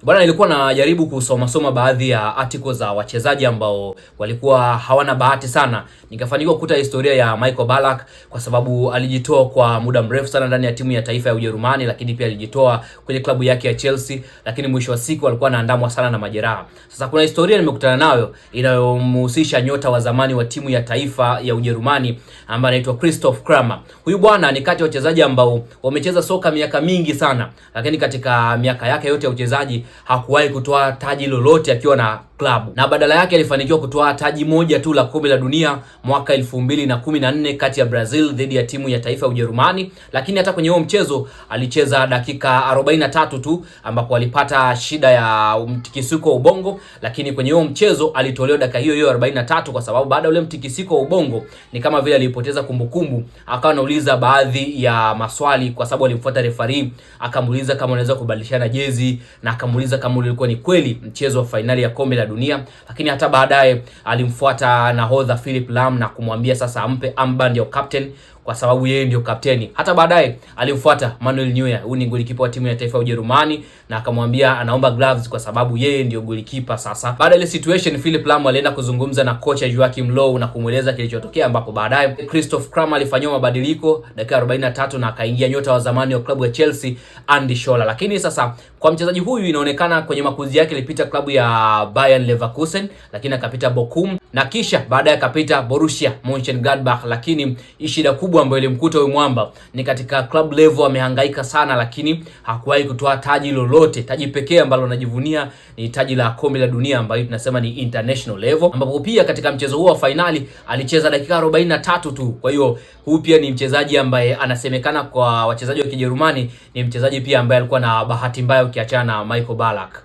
Bwana, nilikuwa najaribu kusoma baadhi ya articles za wachezaji ambao walikuwa hawana bahati sana. Nikafanikiwa kukuta historia ya Michael Ballack kwa sababu alijitoa kwa muda mrefu sana ndani ya timu ya taifa ya Ujerumani, lakini pia alijitoa kwenye klabu yake ya Chelsea, lakini mwisho wa siku alikuwa anaandamwa sana na majeraha. Sasa kuna historia nimekutana nayo inayomhusisha nyota wa zamani wa timu ya taifa ya Ujerumani ambaye anaitwa Christoph Kramer. Huyu bwana ni kati ya wachezaji ambao wamecheza soka miaka mingi sana, lakini katika miaka yake yote ya uchezaji hakuwahi kutoa taji lolote akiwa na klabu, na badala yake alifanikiwa kutoa taji moja tu la kombe la dunia mwaka 2014 kati ya Brazil dhidi ya timu ya taifa ya Ujerumani. Lakini hata kwenye huo mchezo alicheza dakika 43 tu, ambapo alipata shida ya mtikisiko wa ubongo, lakini kwenye huo mchezo alitolewa dakika hiyo 43 kwa sababu baada ya ule mtikisiko wa ubongo ni kama vile alipoteza kumbukumbu. Akawa anauliza baadhi ya maswali kwa sababu alimfuata referee, akamuuliza kama anaweza kubadilishana jezi na akamuuliza kama ulikuwa ni kweli mchezo wa finali ya kombe la dunia. Lakini hata baadaye alimfuata nahodha Philipp Lahm na kumwambia sasa ampe armband ya captain kwa sababu yeye ndio kapteni. Hata baadaye alimfuata Manuel Neuer, huyu ni golikipa wa timu ya taifa ya Ujerumani, na akamwambia anaomba gloves kwa sababu yeye ndio golikipa sasa. Baada ya ile situation, Philipp Lahm alienda kuzungumza na kocha Joachim Löw na kumueleza kilichotokea, ambapo baadaye Christoph Kramer alifanywa mabadiliko dakika 43 na akaingia nyota wa zamani wa klabu ya Chelsea Andy Scholler. Lakini sasa kwa mchezaji huyu inaonekana kwenye makuzi yake alipita klabu ya Bayern Leverkusen, lakini akapita Bochum na kisha baadaye akapita Borussia Mönchengladbach. Lakini shida kubwa ambayo ilimkuta huyu mwamba ni katika club level amehangaika sana, lakini hakuwahi kutoa taji lolote. Taji pekee ambalo anajivunia ni taji la kombe la dunia ambayo tunasema ni international level, ambapo pia katika mchezo huo wa finali alicheza dakika 43 tu. Kwa hiyo huyu pia ni mchezaji ambaye anasemekana kwa wachezaji wa Kijerumani ni mchezaji pia ambaye alikuwa na bahati mbaya ukiachana na Michael Ballack.